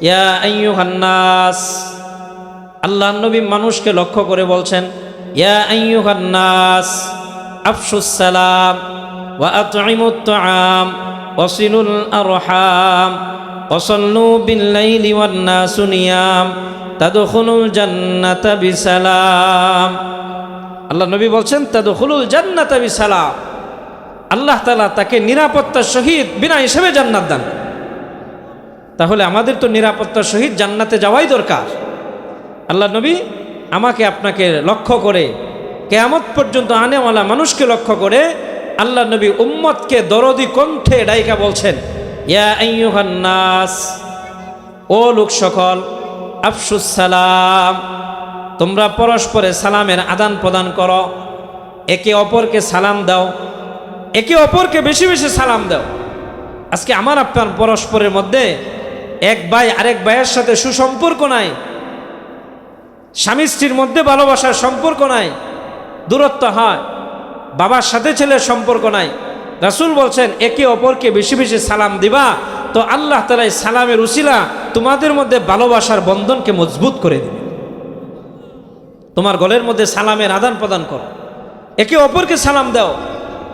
ইয়া আইয়ুহান নাস, আল্লাহর নবী মানুষকে লক্ষ্য করে বলছেন, ইয়া আইয়ুহান নাস আফশুস সালাম ওয়া আত'ইমুত তাআম ওয়াসিলুল আরহাম ওয়াসাল্লু বিল লাইলি ওয়ান নাসু নিয়াম তাদখুলুল জান্নাতা বিসালাম। আল্লাহ নবী বলছেন তাদখুলুল জান্নাতা বিসালাম, আল্লাহ তাআলা তাকে নিরাপত্তার সহিত বিনা হিসাবে জান্নাত দান। তাহলে আমাদের তো নিরাপত্তার সহিত জান্নাতে যাওয়াই দরকার। আল্লাহ নবী আমাকে আপনাকে লক্ষ্য করে, কিয়ামত পর্যন্ত আনেওয়ালা মানুষকে লক্ষ্য করে আল্লাহ নবী উম্মতকে দরদি কণ্ঠে ডাইকা বলছেন, ইয়া আইয়ুহান নাস, ও লোক সকল, আফশুস সালাম, তোমরা পরস্পরে সালামের আদান প্রদান করো, একে অপরকে সালাম দাও, একে অপরকে বেশি বেশি সালাম দাও। আজকে আমার আপনার পরস্পরের মধ্যে এক ভাই আরেক ভাইয়ের সাথে সুসম্পর্ক নাই, স্বামী স্ত্রীর মধ্যে ভালোবাসার সম্পর্ক নাই, দূরত্ব হয়, বাবার সাথে ছেলের সম্পর্ক নাই। রাসূল বলছেন একে অপরকে বেশি বেশি সালাম দিবা, তো আল্লাহ তাআলা সালামের উসিলা তোমাদের মধ্যে ভালোবাসার বন্ধনকে মজবুত করে দিবে। তোমার গলের মধ্যে সালামের আদান প্রদান করো, একে অপরকে সালাম দাও।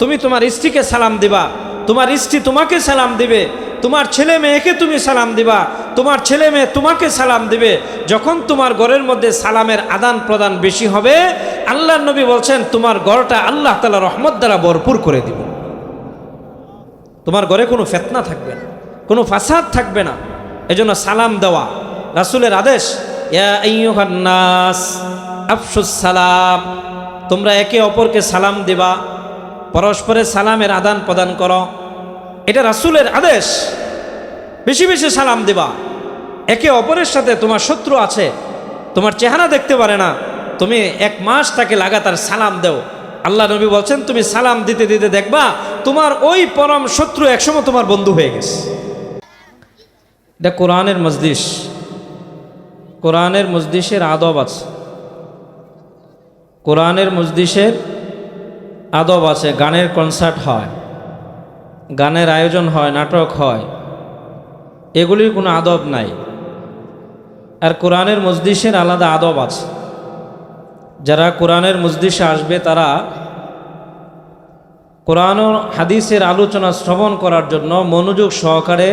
তুমি তোমার স্ত্রীকে সালাম দিবা, তোমার স্ত্রী তোমাকে সালাম দিবে, তোমার ছেলে মেয়েকে তুমি সালাম দিবা, তোমার ছেলে মেয়ে তোমাকে সালাম দিবে। যখন তোমার ঘরের মধ্যে সালামের আদান প্রদান বেশি হবে, আল্লাহর নবী বলছেন তোমার ঘরটা আল্লাহ তাআলা রহমত দ্বারা ভরপুর করে দিবে। তোমার ঘরে কোনো ফিতনা থাকবে না, কোনো ফাসাদ থাকবে না। এজন্য সালাম দেওয়া রাসূলের আদেশ, ইয়া আইয়ুহান নাস আফশুস সালাম, তোমরা একে অপরকে সালাম দিবা, পরস্পরের সালামের আদান প্রদান করো, এটা রাসূলের আদেশ। বেশি বেশি সালাম দিবা। একে অপরের সাথে তোমার শত্রু আছে, তোমার চেহারা দেখতে পারে না, তুমি এক মাস তাকে লাগাতার সালাম দাও। আল্লাহ নবী বলছেন তুমি সালাম দিতে দিতে দেখবা তোমার ওই পরম শত্রু একসময় তোমার বন্ধু হয়ে গেছে। এটা কোরআনের মজলিস, কোরআনের মজলিসের আদব আছে, কোরআনের মজলিসের আদব আছে। গানের কনসার্ট হয়, গানের আয়োজন হয়, নাটক হয়, এগুলির কোনো আদব নাই। আর কোরআনের মজলিসের আলাদা আদব আছে। যারা কোরআনের মজলিসে আসবে তারা কোরআন ও হাদিসের আলোচনা শ্রবণ করার জন্য মনোযোগ সহকারে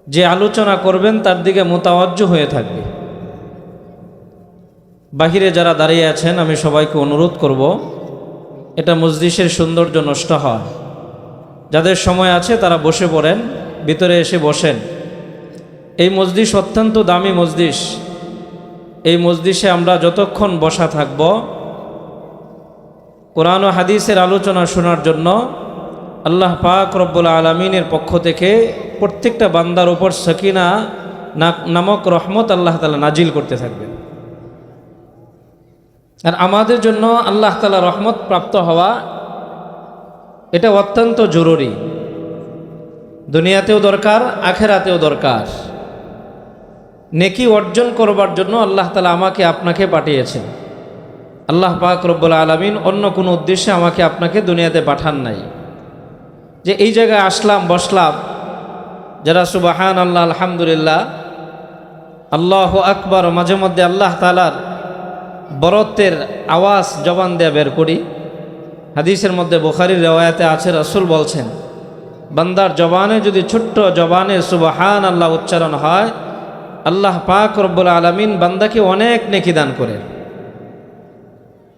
যে আলোচনা করবেন তার দিকে মোতাওয়াজ্জু হয়ে থাকবে। বাহিরে যারা দাঁড়িয়ে আছেন আমি সবাইকে অনুরোধ করব, এটা মজলিসের সৌন্দর্য নষ্ট হয়। যাদের সময় আছে তারা বসে পড়েন, ভিতরে এসে বসেন। এই মজলিস অত্যন্ত দামি মজলিস। এই মজলিসে আমরা যতক্ষণ বসা থাকব কোরআন ও হাদিসের আলোচনা শোনার জন্য আল্লাহ পাক রব্বুল আলামিনের পক্ষ থেকে প্রত্যেকটা বান্দার উপর সাকিনা নামক রহমত আল্লাহ তাআলা নাজিল করতে থাকবেন। আর আমাদের জন্য আল্লাহ তাআলা রহমত প্রাপ্ত হওয়া এটা অত্যন্ত জরুরি, দুনিয়াতেও দরকার, আখেরাতেও দরকার। নেকি অর্জন করবার জন্য আল্লাহ তাআলা আমাকে আপনাকে পাঠিয়েছেন। আল্লাহ পাক রব্বুল আলামিন অন্য কোনো উদ্দেশ্যে আমাকে আপনাকে দুনিয়াতে পাঠান নাই যে এই জায়গায় আসলাম বসলাম। যারা সুবহানাল্লাহ আলহামদুলিল্লাহ আল্লাহু আকবার মাঝে মধ্যে আল্লাহ তাআলার বরত্বের আওয়াজ জবান দিয়ে বের করি, হাদিসের মধ্যে বুখারীর রিওয়ায়াতে আছে রাসূল বলছেন বান্দার জবানে যদি ছোট্ট জবানে সুবহানাল্লাহ উচ্চারণ হয় আল্লাহ পাক রব্বুল আলামিন বান্দাকে অনেক নেকি দান করেন।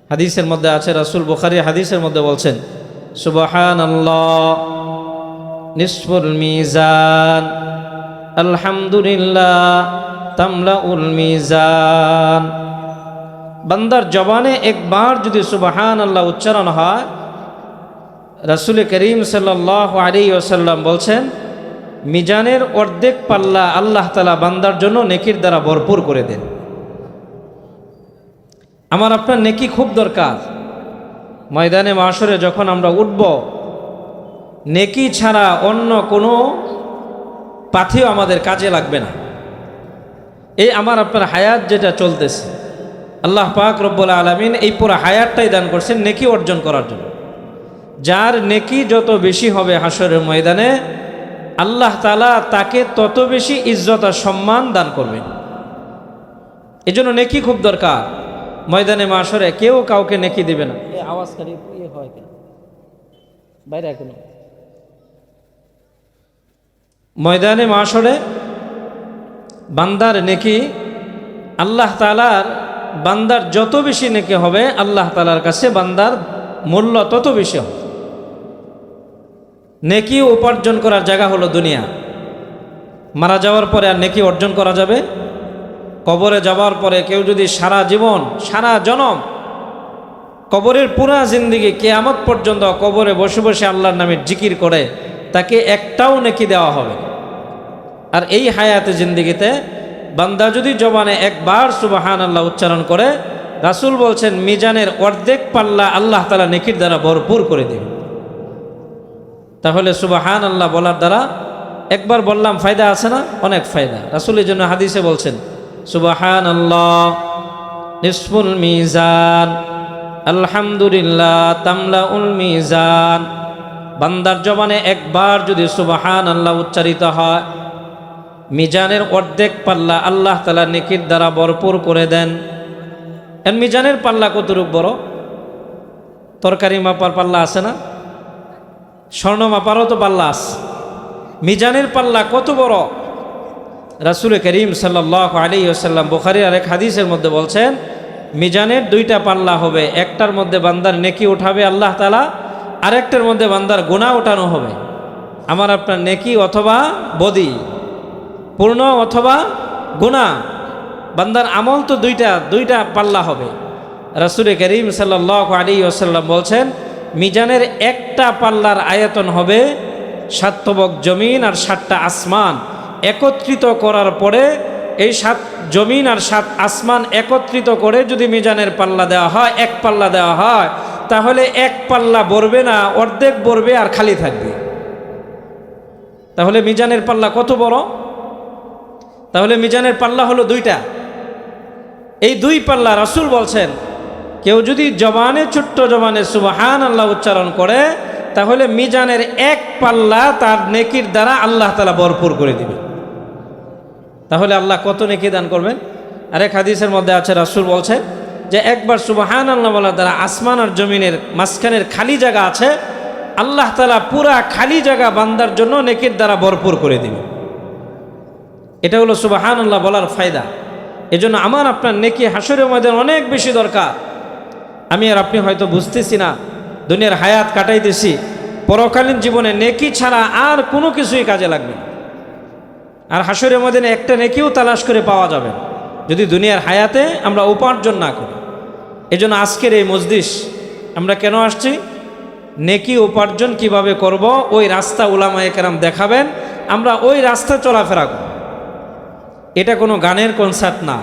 হাদিসের মধ্যে আছে রাসূল বুখারী হাদিসের মধ্যে বলছেন সুবহানাল্লাহ নিসফুল মিজান আলহামদুলিল্লাহ তামলাউল মিজান। বান্দার জবানে একবার যদি সুবহানাল্লাহ উচ্চারণ হয় রাসূল করিম সাল্লাল্লাহু আলাইহি ওয়াসাল্লাম বলছেন মিজানের অর্ধেক পাল্লা আল্লাহ তাআলা বান্দার জন্য নেকির দ্বারা ভরপুর করে দেন। আমার আপনার নেকি খুব দরকার। ময়দানে মাশরে যখন আমরা উঠব নেকি ছাড়া অন্য কোনো পাথেও আমাদের কাজে লাগবে না। এই আমার আপনার হায়াত যেটা চলতেছে আল্লাহ পাক রব্বুল আলামিন এই পুরো হায়াতটাই দান করছেন নেকি অর্জন করার জন্য। যার নেকি যত বেশি হবে হাশরের ময়দানে আল্লাহ তাআলা তাকে তত বেশি ইজ্জত আর সম্মান দান করবেন। এজন্য নেকি খুব দরকার। ময়দানে মাশরে কেউ কাউকে নেকি দিবে না। এই আওয়াজকারী হয় কেন বাইরে এখনো? ময়দানে মাশরে বান্দার নেকি আল্লাহ তাআলার, বান্দার যত বেশি নেকি হবে আল্লাহ তাআলার কাছে বান্দার মূল্য তত বেশি হবে। নেকি উপার্জন করার জায়গা হলো দুনিয়া। মারা যাওয়ার পরে আর নেকি অর্জন করা যাবে? কবরে যাওয়ার পরে কেউ যদি সারা জীবন সারা জনম কবরের পুরা জিন্দিগি কিয়ামত পর্যন্ত কবরে বসে বসে আল্লাহর নামে জিকির করে, তাকে একটাও নেকি দেওয়া হবে। আর এই হায়াতে জিন্দিগিতে বান্দা যদি জবানে একবার সুবহানাল্লাহ উচ্চারণ করে, রাসূল বলছেন মিজানের অর্ধেক পাল্লা আল্লাহ তাআলা নেকির দ্বারা ভরপুর করে দেবে। তাহলে সুবহানাল্লাহ বলার দ্বারা একবার বললাম ফায়দা আছে না? অনেক ফায়দা। রাসূল এই জন্য হাদিসে বলছেন সুবহানাল্লাহ নিসফুল মিজান, আলহামদুলিল্লাহ তামলাউল মিজান। বান্দার জবানে একবার যদি সুবহানাল্লাহ উচ্চারিত হয়, মিজানের অর্ধেক পাল্লা আল্লাহ তাআলা নেকির দ্বারা ভরপুর করে দেন। এর মিজানের পাল্লা কতটুক বড়? তরকারি মাপার পাল্লা আছে না? স্বর্ণ মাপারও তো পাল্লা আছে। মিজানের পাল্লা কত বড়? রাসূল করিম সাল্লাল্লাহু আলাইহি ওয়াসাল্লাম বুখারীর আরেক হাদিসের মধ্যে বলছেন মিজানের দুইটা পাল্লা হবে, একটার মধ্যে বান্দার নেকি উঠাবে আল্লাহ তাআলা, আরেকটার মধ্যে বান্দার গুনাহ উঠানো হবে। আমার আপনার নেকি অথবা বদি, পূর্ণ অথবা গুনাহ, বান্দার আমল তো দুইটা পাল্লা হবে। রাসূল করিম সাল্লাল্লাহু আলাইহি ওয়াসাল্লাম বলছেন মিজানের একটা পাল্লার আয়তন হবে 7 তবক জমিন আর 7টা আসমান একত্রিত করার পরে, এই 7 জমিন আর 7 আসমান একত্রিত করে যদি মিজানের পাল্লা দেওয়া হয়, এক পাল্লা দেওয়া হয়, তাহলে এক পাল্লা ভরবে না, অর্ধেক ভরবে আর খালি থাকবে। তাহলে মিজানের পাল্লা কত বড়? তাহলে মিজানের পাল্লা হলো দুইটা। এই দুই পাল্লা রাসূল বলছেন কেউ যদি জবানে ছোট্ট জবানে সুবহানাল্লাহ উচ্চারণ করে, তাহলে মিজানের এক পাল্লা তার নেকির দ্বারা আল্লাহ তাআলা ভরপুর করে দিবে। তাহলে আল্লাহ কত নেকি দান করবেন? আরেক হাদিসের মধ্যে আছে রাসূল বলছেন যে একবার সুবহানাল্লাহ বলার দ্বারা আসমান আর জমিনের মাঝখানের খালি জায়গা আছে, আল্লাহ তাআলা পুরা খালি জায়গা বান্দার জন্য নেকির দ্বারা ভরপুর করে দিবে। এটা হলো সুবহানাল্লাহ বলার ফায়দা। এজন্য আমার আপনার নেকি হাসরের ময়দানে অনেক বেশি দরকার। আমি আর আপনি হয়তো বুঝতেছি না, দুনিয়ার হায়াত কাটাইতেছি, পরকালীন জীবনে নেকি ছাড়া আর কোনো কিছুই কাজে লাগবে না। আর হাসরের ময়দানে একটা নেকিও তালাশ করে পাওয়া যাবে না যদি দুনিয়ার হায়াতে আমরা উপার্জন না করি। এজন্য আজকের এই মজলিস আমরা কেন আসছি? নেকি উপার্জন কিভাবে করব ওই রাস্তা উলামায়ে কেরাম দেখাবেন, আমরা ওই রাস্তা চলাফেরা করব। এটা কোনো গানের কনসার্ট না,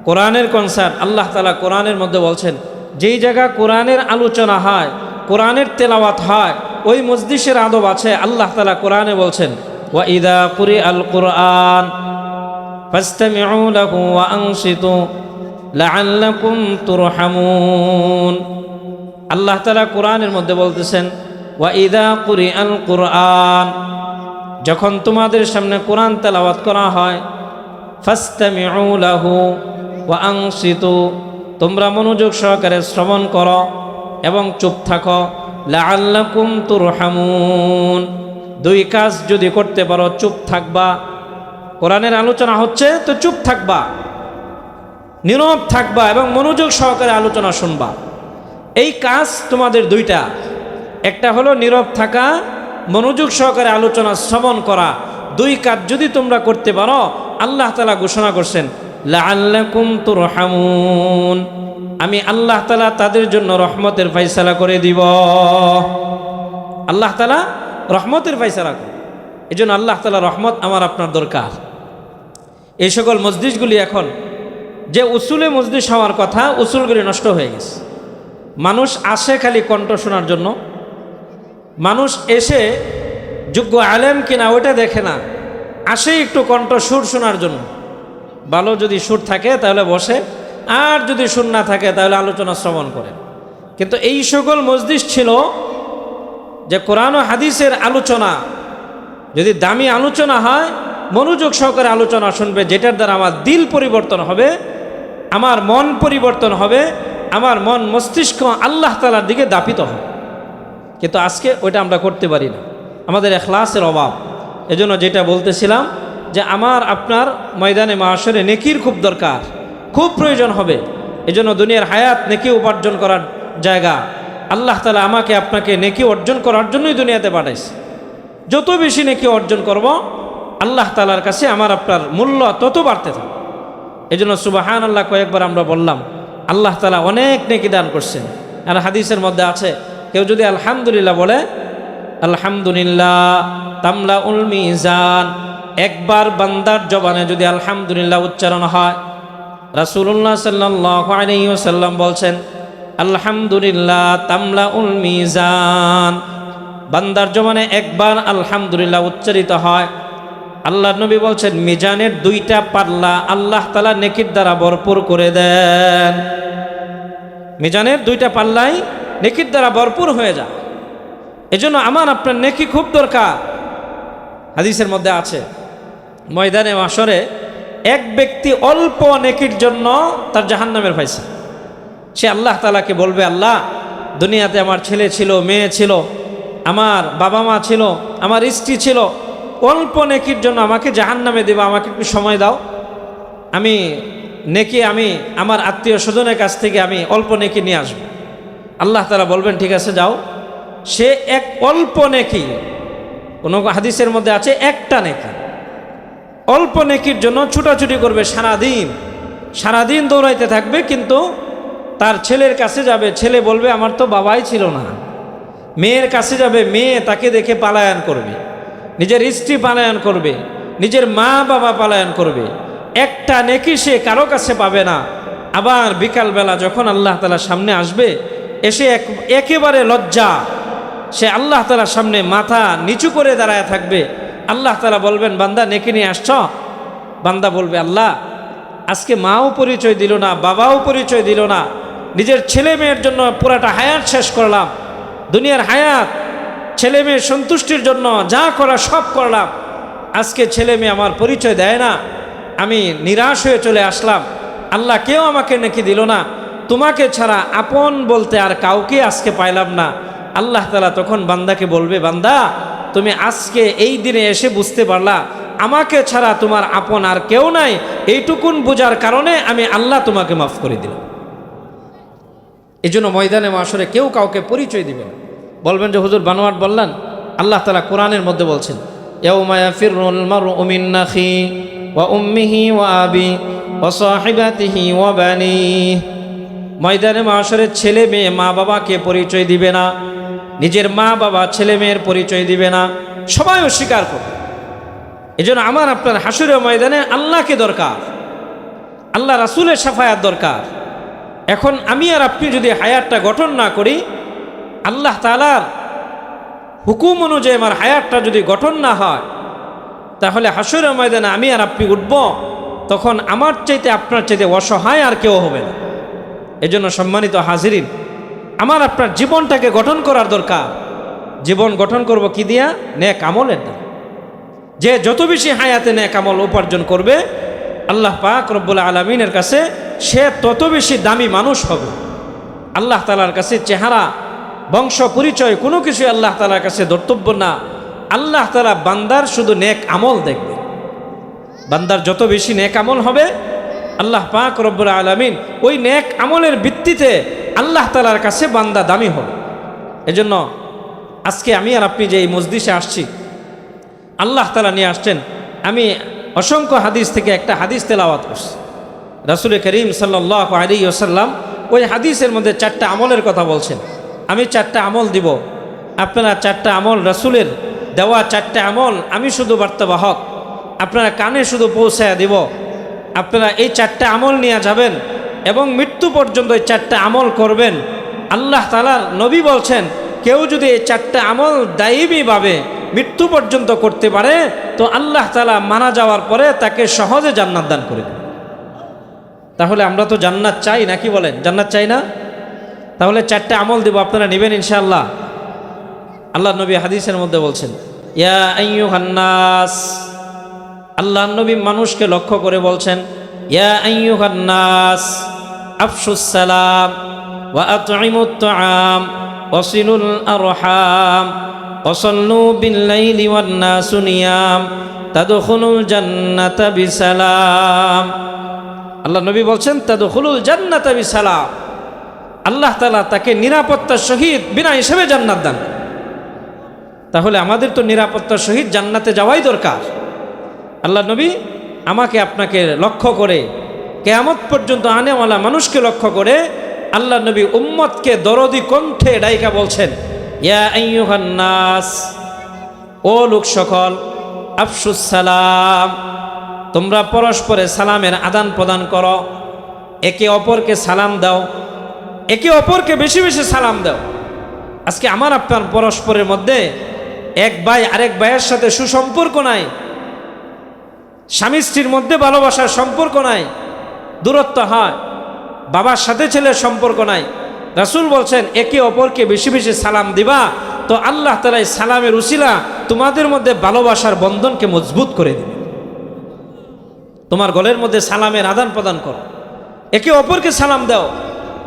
কোরআনের কনসার্ট। আল্লাহ তাআলা কোরআনের মধ্যে বলছেন যেই জায়গা কোরআনের আলোচনা হয়, কোরআনের তেলাওয়াত হয়, ওই মজলিসের আদব আছে। আল্লাহ তাআলা কোরআনে বলছেন ওয়া ইযা কুরিআল কুরআন ফাসতামিউ লাহু ওয়া আনসিতু লাআল্লাকুম তুরহামুন। আল্লাহ তাআলা কোরআনের মধ্যে বলতেছেন ওয়া ইযা কুরিআল কুরআন, যখন তোমাদের সামনে কোরআন তেলাওয়াত করা হয়, ফাসতামিউ লাহু ওয়া আনসিতু, তোমরা মনোযোগ সহকারে শ্রবণ করো এবং চুপ থাকো। লাআল্লাকুম তুরহামুন, দুই কাজ যদি করতে পারো, চুপ থাকবা, কোরআনের আলোচনা হচ্ছে তো চুপ থাকবা, নীরব থাকবা এবং মনোযোগ সহকারে আলোচনা শুনবা। এই কাজ তোমাদের দুইটা, একটা হলো নীরব থাকা, মনোযোগ সহকারে আলোচনা শ্রবণ করা। দুই কাজ যদি তোমরা করতে পারো, আল্লাহ তাআলা ঘোষণা করছেন লাআল্লাকুম তুরহামুন, আমি আল্লাহ তাআলা তাদের জন্য রহমতের ফয়সালা করে দিব। আল্লাহ তাআলা রহমতের ফয়সালা করে। এই জন্য আল্লাহ তাআলা রহমত আমার আপনার দরকার। এই সকল মজলিসগুলি এখন যে উসুলে মজলিস হওয়ার কথা, উসুলগুলি নষ্ট হয়ে গেছে। মানুষ আসে খালি কণ্ঠ শোনার জন্য, মানুষ এসে যোগ্য আলেম কিনা ওইটা দেখে না, আসে একটু কণ্ঠ সুর শোনার জন্য। ভালো যদি সুর থাকে তাহলে বসে, আর যদি সুর না থাকে তাহলে আলোচনা শ্রবণ করে। কিন্তু এই সকল মজলিস ছিল যে কোরআন ও হাদিসের আলোচনা, যদি দামি আলোচনা হয় মনোযোগ সহকারে আলোচনা শুনবে, যেটার দ্বারা আমার দিল পরিবর্তন হবে, আমার মন পরিবর্তন হবে, আমার মন মস্তিষ্ক আল্লাহ তাআলার দিকে দাপিত হবে। কিন্তু আজকে ওইটা আমরা করতে পারি না, আমাদের ইখলাসের অভাব। এজন্য যেটা বলতেছিলাম যে আমার আপনার ময়দানে মাশরে নেকির খুব দরকার, খুব প্রয়োজন হবে। এজন্য দুনিয়ার হায়াত নেকি উপার্জন করার জায়গা। আল্লাহ তাআলা আমাকে আপনাকে নেকি অর্জন করার জন্যই দুনিয়াতে পাঠাইছে। যত বেশি নেকি অর্জন করব আল্লাহ তাআলার কাছে আমার আপনার মূল্য তত বাড়তে থাকে। এজন্য সুবহানাল্লাহ কয়েকবার আমরা বললাম, আল্লাহ তাআলা অনেক নেকি দান করছেন। আর হাদিসের মধ্যে আছে, কেউ যদি আলহামদুলিল্লাহ বলে, আলহামদুলিল্লাহ তামলাউল মিজান, একবার বান্দার জবানে যদি আলহামদুলিল্লাহ উচ্চারণ হয়, রাসূলুল্লাহ সাল্লাল্লাহু আলাইহি ওয়াসাল্লাম বলছেন, আলহামদুলিল্লাহ তামলাউল মিজান, বান্দার জবানে একবার আলহামদুলিল্লাহ উচ্চারিত হয়, আল্লাহর নবী বলছেন মিজানের দুইটা পাল্লা আল্লাহ তাআলা নেকির দ্বারা ভরপুর করে দেন। মিজানের দুইটা পাল্লাই নেকির দ্বারা ভরপুর হয়ে যায়। এজন্য আমার আপনার নেকি খুব দরকার। হাদিসের মধ্যে আছে, ময়দানে মাশরে এক ব্যক্তি অল্প নেকির জন্য তার জাহান্নামের ফায়সা। সে আল্লাহ তাআলাকে বলবে, আল্লাহ দুনিয়াতে আমার ছেলে ছিল, মেয়ে ছিল, আমার বাবা মা ছিল, আমার স্ত্রী ছিল, অল্প নেকির জন্য আমাকে জাহান্নামে দেবা, আমাকে একটু সময় দাও, আমি আমার আত্মীয় স্বজনের কাছ থেকে আমি অল্প নেকি নিয়ে আসবো। আল্লাহ তাআলা বলবেন ঠিক আছে যাও। সে এক অল্প নেকি, কোনো হাদিসের মধ্যে আছে একটা নেকি, অল্প নেকির জন্য ছুটাছুটি করবে, সারাদিন দৌড়াইতে থাকবে। কিন্তু তার ছেলের কাছে যাবে, ছেলে বলবে আমার তো বাবাই ছিল না। মেয়ের কাছে যাবে, মেয়ে তাকে দেখে পালায়ন করবে, নিজের স্ত্রী পালায়ন করবে, নিজের মা বাবা পালায়ন করবে। একটা নেকি সে কারো কাছে পাবে না। আবার বিকালবেলা যখন আল্লাহ তাআলার সামনে আসবে, এসে একেবারে লজ্জা, সে আল্লাহ তাআলার সামনে মাথা নিচু করে দাঁড়ায় থাকবে। আল্লাহ তাআলা বলবেন, বান্দা নেকি নিয়ে আসছ? বান্দা বলবে, আল্লাহ আজকে মাও পরিচয় দিল না, বাবাও পরিচয় দিল না, নিজের ছেলে মেয়ের জন্য পুরাটা হায়াত শেষ করলাম, দুনিয়ার হায়াত ছেলে মেয়ের সন্তুষ্টির জন্য যা করা সব করলাম, আজকে ছেলে মেয়ে আমার পরিচয় দেয় না, আমি নিরাশ হয়ে চলে আসলাম। আল্লাহ কেউ আমাকে নেকি দিল না, তোমাকে ছাড়া আপন বলতে আর কাউকে আজকে পাইলাম না। আল্লাহ তাআলা তখন বান্দাকে বলবে, বান্দা তুমি আজকে এই দিনে এসে বুঝতে পারলা আমাকে ছাড়া তোমার আপন আর কেউ নাই, এইটুকুন বোঝার কারণে আমি আল্লাহ তোমাকে মাফ করে দিলাম। এই জন্য ময়দানে মাশরে কেউ কাউকে পরিচয় দিবে না। বলবেন যে হুজুর বানোয়াট বললেন, আল্লাহ তাআলা কোরআনের মধ্যে বলছেন, ইয়াউমা ইয়াফিরুল মারউ মিন আখি ওয়া উম্মিহি ওয়া আবি ওয়া সাহিবাতিহি ওয়া বানিহি, ময়দানে মাশরে ছেলে মেয়ে মা বাবাকে পরিচয় দিবে না, নিজের মা বাবা ছেলে মেয়ের পরিচয় দিবে না, সবাই অস্বীকার করবে। এজন্য আমার আপনার হাসরের ময়দানে আল্লাহকে দরকার, আল্লাহ রাসূলের শাফায়াত দরকার। এখন আমি আর আপনি যদি হায়াতটা গঠন না করি, আল্লাহ তাআলার হুকুম অনুযায়ী আমার হায়াতটা যদি গঠন না হয়, তাহলে হাসরের ময়দানে আমি আর আপনি উঠব, তখন আমার চাইতে আপনার চাইতে অসহায় আর কেউ হবে না। এজন্য সম্মানিত হাজিরিন, আমার আপনার জীবনটাকে গঠন করার দরকার। জীবন গঠন করব কি দিয়া? নেক আমলের দ্বারা। যে যত বেশি হায়াতে নেক আমল উপার্জন করবে আল্লাহ পাক রব্বুল আলামিনের কাছে, সে তত বেশি দামি মানুষ হবে। আল্লাহ তাআলার কাছে চেহারা, বংশ, পরিচয় কোনো কিছু আল্লাহ তাআলার কাছে ধর্তব্য না। আল্লাহ তাআলা বান্দার শুধু নেক আমল দেখবে। বান্দার যত বেশি নেক আমল হবে, আল্লাহ পাক রব্বুল আলামিন ওই নেক আমলের ভিত্তিতে আল্লাহ তাআলার কাছে বান্দা দামি হবে। এজন্য আজকে আমি আর আপনি যে এই মজলিসে আসছি, আল্লাহ তাআলা নিয়ে আসছেন। আমি অসংখ্য হাদিস থেকে একটা হাদিস তেলাওয়াত করছি। রাসূল করিম সাল্লাল্লাহু আলাইহি ওয়াসাল্লাম ওই হাদিসের মধ্যে 4টা আমলের কথা বলছেন। আমি 4টা আমল দিব, আপনারা 4টা আমল, রাসূলের দেওয়া 4টা আমল আমি শুধু বার্তাবাহক, আপনারা কানে শুধু পৌঁছায়া দিব। আপনারা এই 4টা আমল নিয়ে যাবেন এবং মৃত্যু পর্যন্ত এই 4টা আমল করবেন। আল্লাহ তাআলার নবী বলছেন, কেউ যদি এই 4টা আমল দায়ীভাবে মৃত্যু পর্যন্ত করতে পারে, তো আল্লাহ তাআলা মারা যাওয়ার পরে তাকে সহজে জান্নাত দান করে দেবে। তাহলে আমরা তো জান্নাত চাই, নাকি বলেন? জান্নাত চাই না? তাহলে 4টা আমল দেব, আপনারা নেবেন ইনশাআল্লাহ। আল্লাহ নবী হাদিসের মধ্যে বলছেন, ইয়া আইয়ুহান নাস, আল্লাহর নবী মানুষকে লক্ষ্য করে বলছেন, ইয়া আইয়ুহান নাস আফশুস সালাম ওয়া আতঈমুত তাআম ওয়াসিলুল আরহাম ওয়াসাল্লু বিল লাইলি ওয়ান নাসু নিয়াম তাদখুলুল জান্নাতা বিসালাম। আল্লাহ নবী বলছেন তাদখুলুল জান্নাতা বিসালাম, আল্লাহ তাআলা তাকে নিরাপত্তার সহিত বিনা হিসেবে জান্নাত দান। তাহলে আমাদের তো নিরাপত্তার সহিত জান্নাতে যাওয়াই দরকার। আল্লাহ নবী আমাকে আপনাকে লক্ষ্য করে, কিয়ামত পর্যন্ত আনেওয়ালা মানুষকে লক্ষ্য করে আল্লাহ নবী উম্মতকে দরদি কণ্ঠে ডাইকা বলছেন, ইয়া আইয়ুহান নাস, ও লোক সকল, আফশুস সালাম, তোমরা পরস্পরে সালামের আদান প্রদান করো, একে অপরকে সালাম দাও, একে অপরকে বেশি বেশি সালাম দাও। আজকে আমার আপনার পরস্পরের মধ্যে এক ভাই আরেক ভাইয়ের সাথে সুসম্পর্ক নাই, স্বামী স্ত্রীর মধ্যে ভালোবাসার সম্পর্ক নাই, দূরত্ব হয়, বাবার সাথে ছেলের সম্পর্ক নাই। রাসূল বলছেন একে অপরকে বেশি বেশি সালাম দিবা, তো আল্লাহ তাআলা এই সালামের উসিলা তোমাদের মধ্যে ভালোবাসার বন্ধনকে মজবুত করে দিবে। তোমার গলের মধ্যে সালামের আদান প্রদান করো, একে অপরকে সালাম দাও।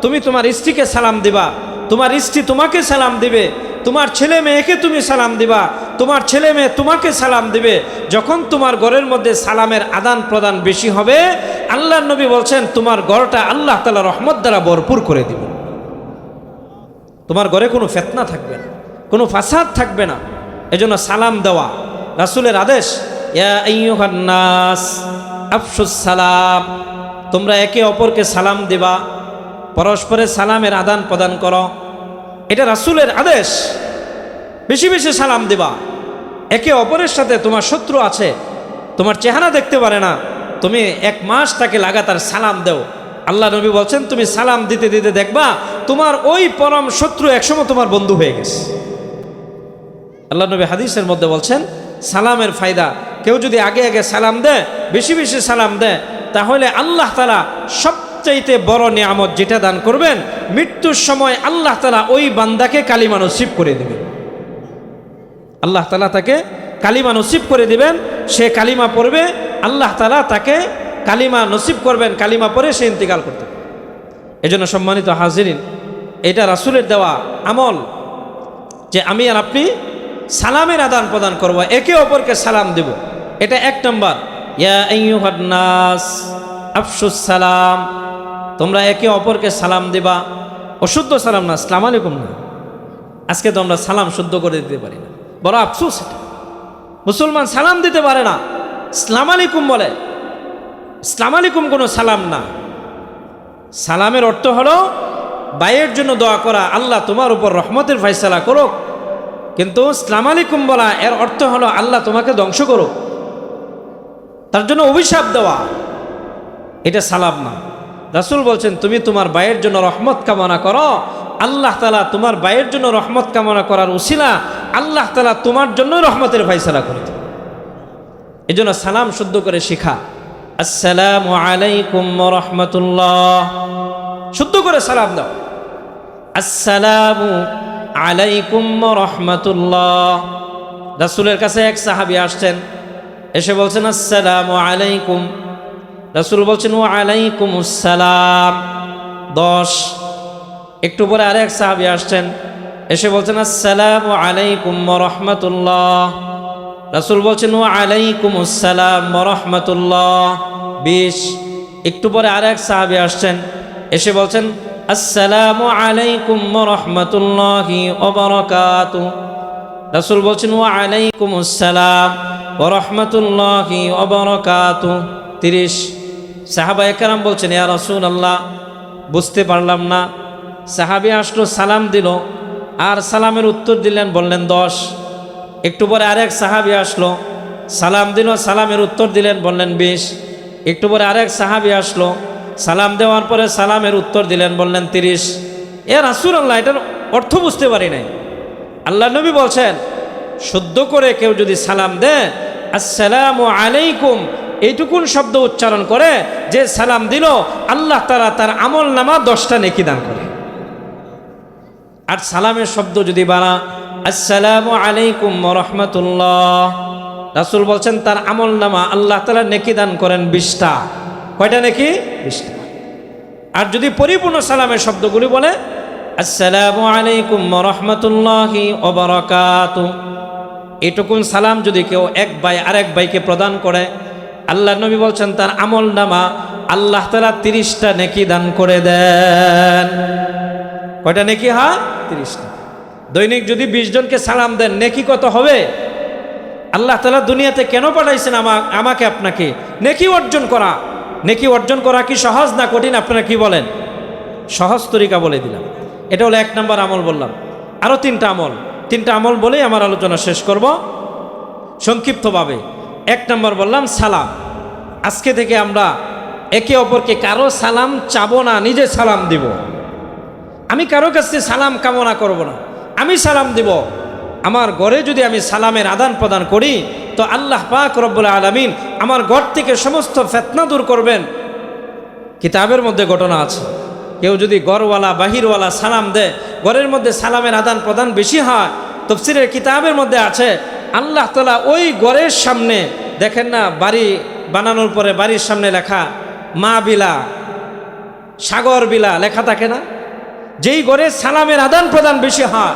তুমি তোমার স্ত্রীকে সালাম দিবা, তোমার স্ত্রী তোমাকে সালাম দিবে, তোমার ছেলে মেয়েকে তুমি সালাম দিবা, তোমার ছেলে মেয়ে তোমাকে সালাম দিবে। যখন তোমার ঘরের মধ্যে সালামের আদান প্রদান বেশি হবে, আল্লাহর নবী বলছেন তোমার ঘরটা আল্লাহ তাআলা রহমত দ্বারা ভরপুর করে দিবে। তোমার ঘরে কোনো ফিতনা থাকবে না, কোনো ফাসাদ থাকবে না। এজন্য সালাম দেওয়া রাসূলের আদেশ, ইয়া আইয়ুহান নাস আফশুস সালাম, তোমরা একে অপরকে সালাম দিবা, পরস্পরের সালামের আদান প্রদান করো, এটা রাসূলের আদেশ। বেশি বেশি সালাম দিবা। একে অপরের সাথে তোমার শত্রু আছে, তোমার চেহারা দেখতে পারে না, তুমি 1 মাস তাকে লাগাতার সালাম দাও। আল্লাহ নবী বলছেন তুমি সালাম দিতে দিতে দেখবা তোমার ওই পরম শত্রু একসময় তোমার বন্ধু হয়ে গেছে। আল্লাহ নবী হাদিসের মধ্যে বলছেন সালামের ফায়দা, কেউ যদি আগে আগে সালাম দেয়, বেশি বেশি সালাম দেয়, তাহলে আল্লাহ তাআলা সবচাইতে বড় নিয়ামত যেটা দান করবেন, মৃত্যুর সময় আল্লাহ তাআলা ওই বান্দাকে কালিমা নসিব করে দিবেন। আল্লাহ তাআলা তাকে কালিমা নসিব করে দিবেন, সে কালিমা পড়বে, আল্লাহ তাআলা তাকে কালিমা নসিব করবেন, কালিমা পড়ে সে ইন্তিকাল করতে। এজন্য সম্মানিত হাজিরিন, এটা রাসূলের দেওয়া আমল যে আমি আর আপনি সালামের আদান প্রদান করব, একে অপরকে সালাম দেব। এটা 1 নম্বর। ইয়া আইয়ুহান নাস আফশুস সালাম, তোমরা একে অপরকে সালাম দিবা। অশুদ্ধ সালাম না, আসসালামু আলাইকুম না। আজকে তো আমরা সালাম শুদ্ধ করে দিতে পারি না, বড় আফসোস। এটা মুসলমান সালাম দিতে পারে না, আসসালামু আলাইকুম বলে। আসসালামু আলাইকুম কোনো সালাম না। সালামের অর্থ হলো ভাইয়ের জন্য দোয়া করা, আল্লাহ তোমার উপর রহমতের ফয়সালা করো। কিন্তু আসসালামু আলাইকুম বলা এর অর্থ হলো আল্লাহ তোমাকে ধ্বংস করো, তার জন্য অভিশাপ দেওয়া, এটা সালাম না। রাসূল বলছেন তুমি তোমার ভাইয়ের জন্য রহমত কামনা করো, আল্লাহ তাআলা তোমার ভাইয়ের জন্য রহমত কামনা করার উসিলা আল্লাহ তাআলা তোমার জন্য রহমতের ফয়সালা করে দেন। এজন্য সালাম শুদ্ধ করে শেখা। আসসালামু আলাইকুম ওয়া রাহমাতুল্লাহ, শুদ্ধ করে সালাম দাও। আসসালামু আলাইকুম ওয়া রাহমাতুল্লাহ। রাসূলের কাছে এক সাহাবী আসছেন, এসে বলছেন আসসালামু আলাইকুম। রাসূল বলছেন ওয়া আলাইকুমুস সালাম। 10। একটু পরে আরেক সাহাবী আসছেন, এসে বলছেন আসসালামু আলাইকুম ওয়া রাহমাতুল্লাহ। রাসূল বলছেন ওয়া আলাইকুমুস সালাম ওয়া রাহমাতুল্লাহ। 20। একটু পরে আরেক সাহাবী আসছেন, এসে বলছেন আসসালামু আলাইকুম ওয়া রাহমাতুল্লাহি ওয়া বারাকাতুহু। রাসূল বলছেন ওয়া আলাইকুমুস সালাম ওয়া রাহমাতুল্লাহি ওয়া বারাকাতুহু। 30। সাহাবায়ে কেরাম বলছেন ইয়া রাসূলুল্লাহ, বুঝতে পারলাম না। সাহাবী আসলো, সালাম দিল, আর সালামের উত্তর দিলেন, বললেন 10। একটু পরে আরেক সাহাবী আসলো, সালাম দিল, সালামের উত্তর দিলেন, বললেন 20। একটু পরে আরেক সাহাবী আসলো, সালাম দেওয়ার পরে সালামের উত্তর দিলেন, বললেন 30। এ রাসূলুল্লাহ, এটার অর্থ বুঝতে পারি নাই। আল্লাহ নবী বলছেন শুদ্ধ করে কেউ যদি সালাম দেয়, আসসালামু আলাইকুম এইটুকুন শব্দ উচ্চারণ করে যে সালাম দিল, আল্লাহ তাআলা তার আমল নামা 10টা নেকি দান করে। আর সালামের শব্দ যদি বাড়া, আসসালামু আলাইকুম ওয়া রাহমাতুল্লাহ। রাসূল বলছেন তার আমল নামা আল্লাহ তাআলা নেকি দান করেন 20টা। কয়টা নেকি? 20টা। আর যদি পরিপূর্ণ সালামের শব্দগুলি বলে আসসালামু আলাইকুম ওয়া রাহমাতুল্লাহি ওয়া বারাকাতুহু, এটুকুন সালাম যদি কেউ এক ভাই আরেক ভাইকে প্রদান করে, আল্লাহ নবী বলছেন তার আমল নামা আল্লাহ তাআলা 30টা নেকি দান করে দেন। কয়টা নেকি হয়? 30টা। দৈনিক যদি 20 জনকে সালাম দেন নেকি কত হবে? আল্লাহ তাআলা দুনিয়াতে কেন পাঠাইছেন আমাকে আপনাকে? নেকি অর্জন করা। নেকি অর্জন করা কি সহজ না কঠিন? আপনারা কি বলেন? সহজ তরিকা বলে দিলাম। এটা হলো 1 নম্বর আমল বললাম। আরও 3টা আমল বলেই আমার আলোচনা শেষ করব সংক্ষিপ্তভাবে। 1 নম্বর বললাম সালাম। আজকে থেকে আমরা একে অপরকে কারো সালাম চাবো না, নিজে সালাম দিব। আমি কারো কাছে সালাম কামনা করব না, আমি সালাম দিব। আমার ঘরে যদি আমি সালামের আদান প্রদান করি তো আল্লাহ পাক রব্বুল আলামিন আমার ঘর থেকে সমস্ত ফিতনা দূর করবেন। কিতাবের মধ্যে ঘটনা আছে, কেউ যদি ঘরওয়ালা বাহিরওয়ালা সালাম দেয়, ঘরের মধ্যে সালামের আদান প্রদান বেশি হয়। তাফসীরের কিতাবের মধ্যে আছে আল্লাহ তাআলা ওই ঘরের সামনে, দেখেন না বাড়ি বানানোর পরে বাড়ির সামনে লেখা মা বিলা, সাগর বিলা লেখা থাকে না? যেই ঘরে সালামের আদান প্রদান বেশি হয়,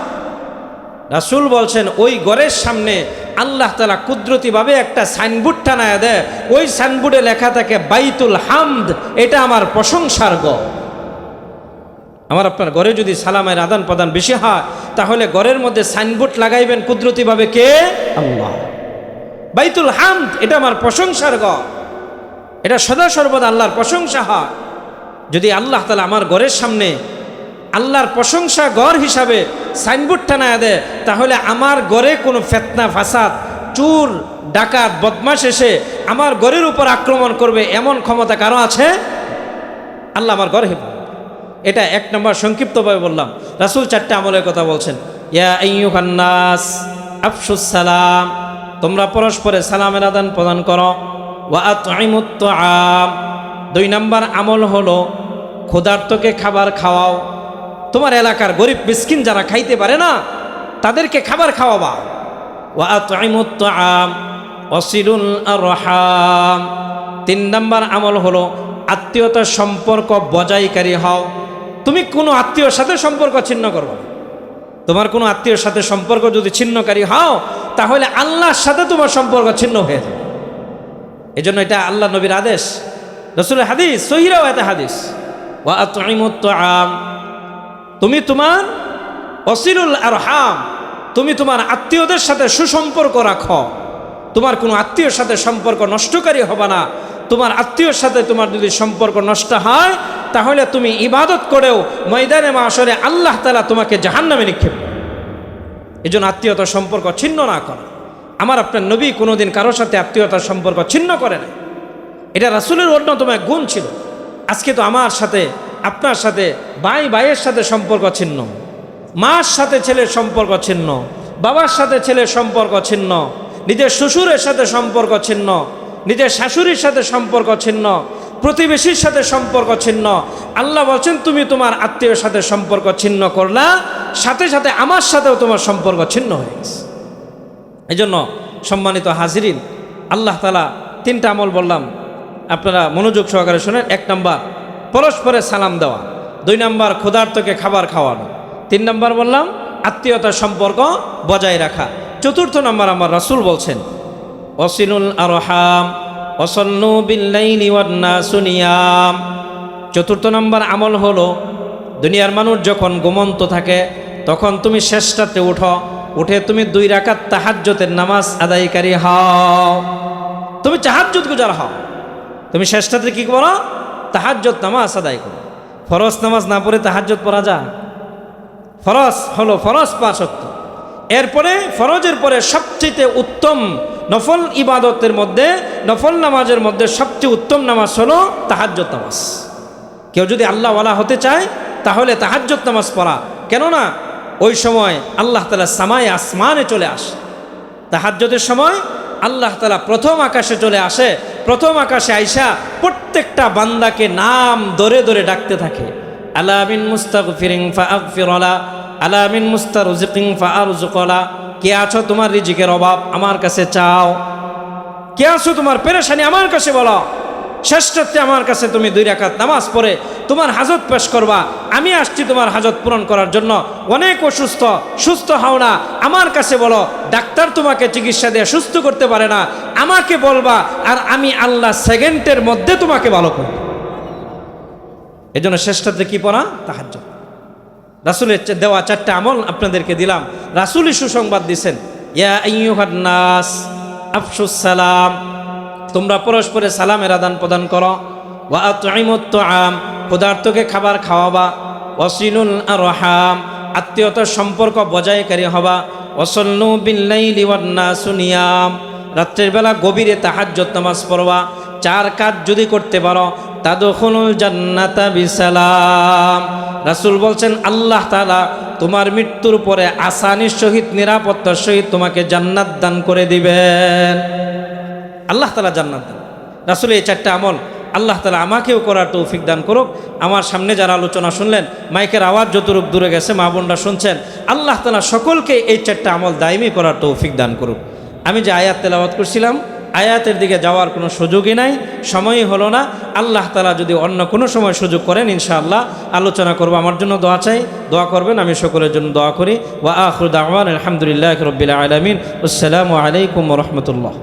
রাসূল বলছেন ওই ঘরের সামনে আল্লাহ তাআলা কুদরতিভাবে একটা সাইনবোর্ড টানায় দেয়। ওই সাইনবোর্ডে লেখা থাকে বাইতুল হামদ, এটা আমার প্রশংসার ঘর। আমার আপনার ঘরে যদি সালামের আদান প্রদান বেশি হয় তাহলে ঘরের মধ্যে সাইনবোর্ড লাগাইবেন কুদরতিভাবে কে? আল্লাহ। বাইতুল হামদ, এটা আমার প্রশংসার ঘর। এটা সদা সর্বদা আল্লাহর প্রশংসা হয়। যদি আল্লাহ তাআলা আমার ঘরের সামনে আল্লাহর প্রশংসা ঘর হিসাবে সাইনবোর্ড টানায় দেয়, তাহলে আমার ঘরে কোনো ফিতনা ফাসাদ, চোর ডাকাত বদমাশ এসে আমার ঘরের উপর আক্রমণ করবে এমন ক্ষমতা কারো আছে? আল্লাহ আমার ঘর হেফাজত। এটা 1 নম্বর সংক্ষিপ্তভাবে বললাম। রাসূল 4টা আমলের কথা বলছেন। ইয়া আইয়ুহান নাস আফশুস সালাম, তোমরা পরস্পরে সালামের আদান প্রদান করো। ওয়া আতঈমুত তুআম, 2 নম্বর আমল হলো ক্ষুধার্তকে খাবার খাওয়াও। তোমার এলাকার গরিব মিসকিন যারা খাইতে পারে না তাদেরকে খাবার খাওয়াবা। ওয়া আতঈমুত তুআম ওয়াসিলুল আরহাম, 3 নম্বর আমল হলো আত্মীয়তার সম্পর্ক বজায়কারী হও। তুমি কোনো আত্মীয়র সাথে সম্পর্ক ছিন্ন করবে না। তোমার কোনো আত্মীয়র সাথে সম্পর্ক যদি ছিন্নকারী হও তাহলে আল্লাহর সাথে তোমার সম্পর্ক ছিন্ন হয়ে যাবে। এজন্য এটা আল্লাহ নবীর আদেশ, রাসূলের হাদিস, সহিহ রাওয়ায়াত হাদিস। ওয়া আতঈমুত তুআম, তুমি তোমার ওয়াসিলুল আরহাম, তুমি তোমার আত্মীয়দের সাথে সুসম্পর্ক রাখো। তোমার কোনো আত্মীয়র সাথে সম্পর্ক নষ্টকারী হবে না। তোমার আত্মীয়র সাথে তোমার যদি সম্পর্ক নষ্ট হয় তাহলে তুমি ইবাদত করেও ময়দানে মাশরে আল্লাহ তাআলা তোমাকে জাহান্নামে নিক্ষেপ করবে। এজন্য আত্মীয়তার সম্পর্ক ছিন্ন না করা। আমার আপনার নবী কোনোদিন কারোর সাথে আত্মীয়তার সম্পর্ক ছিন্ন করে না। এটা রাসূলের অন্যতম এক গুণ ছিল। আজকে তো আমার সাথে আপনার সাথে ভাইয়ের সাথে সম্পর্ক ছিন্ন, মার সাথে ছেলের সম্পর্ক ছিন্ন, বাবার সাথে ছেলের সম্পর্ক ছিন্ন, নিজের শ্বশুরের সাথে সম্পর্ক ছিন্ন, নিজের শাশুড়ির সাথে সম্পর্ক ছিন্ন, প্রতিবেশীর সাথে সম্পর্ক ছিন্ন। আল্লাহ বলছেন তুমি তোমার আত্মীয়ের সাথে সম্পর্ক ছিন্ন করলা, সাথে সাথে আমার সাথেও তোমার সম্পর্ক ছিন্ন হয়ে গেছে। এই জন্য সম্মানিত হাজিরিন, আল্লাহ তাআলা 3টা আমল বললাম, আপনারা মনোযোগ সহকারে শোনেন। 1 নম্বর পরস্পরে সালাম দেওয়া, 2 নম্বর ক্ষুধার্তকে খাবার খাওয়ানো, 3 নম্বর বললাম আত্মীয়তার সম্পর্ক বজায় রাখা। 4র্থ নম্বর আমার রাসূল বলছেন ওয়াসিলুল আরহাম ওয়াসাল্লু বিল্লাইলি ওয়ান নাসু নিয়াম। 4র্থ নম্বর আমল হলো দুনিয়ার মানুষ যখন ঘুমন্ত থাকে তখন তুমি শেষ রাতে উঠে তুমি 2 রাকাত তাহাজ্জুদের নামাজ আদায়কারী হও। তুমি তাহাজ্জুদ গুজার হও। তুমি শেষ রাতে কি করো? তাহাজ্জুদ নামাজ আদায় করো। ফরজ নামাজ না পড়ে তাহাজ্জুদ পড়া যায়? ফরজ হলো ফরজ 5 ওয়াক্ত। এরপরে ফরজের পরে সবচেয়ে উত্তম নফল ইবাদতের মধ্যে, নফল নামাজের মধ্যে সবচেয়ে উত্তম নামাজ হলো তাহাজ্জুদ নামাজ। কেউ যদি আল্লাহওয়ালা হতে চায় তাহলে তাহাজ্জুদ নামাজ পড়া। কেননা ওই সময় আল্লাহ তাআলা সামায়ে আসমানে চলে আসে। তাহাজ্জুদের সময় আল্লাহ তাআলা প্রথম আকাশে চলে আসে। প্রথম আকাশে আইসা প্রত্যেকটা বান্দাকে নাম ধরে ধরে ডাকতে থাকে। আলা মিন মুস্তাগফিরিন ফাগফির লা আলা মিন মুস্তারজিকিন ফাআরযুকুলা, কে আছো তোমার রিজিকের অভাব আমার কাছে চাও, কে আছো তোমার পেরেশানি আমার কাছে বলো। শ্রেষ্ঠত্বে আমার কাছে তুমি 2 রাকাত নামাজ পড়ে তোমার হাজত পেশ করবা। আমি আসছি তোমার হাজত পূরণ করার জন্য। অনেক অসুস্থ, সুস্থ হও না, আমার কাছে বলো। ডাক্তার তোমাকে চিকিৎসা দিয়ে সুস্থ করতে পারে না, আমাকে বলবা, আর আমি আল্লাহ সেকেন্ডের মধ্যে তোমাকে ভালো করব। এই জন্য শ্রেষ্ঠত্বে কি পড়া? তাহাজ্জুদ। রাসূলের দেওয়া 4টা আমল আপনাদেরকে দিলাম। রাসূলই সুসংবাদ দিছেন, ইয়া আইয়ুহান নাস আফশুস সালাম, তোমরা পরস্পরে সালামের আদান প্রদান করো। ওয়া আতঈমুত তুআম, ক্ষুধার্তকে খাবার খাওয়াবা। ওয়াসিলুল আরহাম, আত্মীয়তার সম্পর্ক বজায়কারী হবা। ওয়াসাল্লু বিল্লাইলি ওয়ান নাসু নিয়াম, রাত্রের বেলা গভীরে তাহাজ্জুদ নামাজ পড়বা। 4 কাজ যদি করতে পারো, তাদখুলুল জান্নাতা বিসালাম। রাসূল বলছেন আল্লাহ তাআলা তোমার মৃত্যুর পরে আসানির সহিত, নিরাপত্তার সহিত তোমাকে জান্নাত দান করে দিবেন। আল্লাহ তাআলা জান্নাত দান। রাসূলের এই 4টা আমল আল্লাহ তাআলা আমাকেও করার তৌফিক দান করুক। আমার সামনে যারা আলোচনা শুনলেন, মাইকের আওয়াজ যতটুকু দূরে গেছে মা বোনরা শুনছেন, আল্লাহ তাআলা সকলকে এই 4টা আমল দায়মি করার তৌফিক দান করুক। আমি যে আয়াত তেলাওয়াত করছিলাম, আয়াতের দিকে যাওয়ার কোনো সুযোগই নাই, সময়ই হলো না। আল্লাহ তাআলা যদি অন্য কোনো সময় সুযোগ করেন ইনশাআল্লাহ আলোচনা করব। আমার জন্য দোয়া চাই, দোয়া করবেন, আমি সকলের জন্য দোয়া করি। ওয়া আখিরু দাওয়ানা আলহামদুলিল্লাহি রাব্বিল আলামিন। আসসালামু আলাইকুম ওয়া রাহমাতুল্লাহ।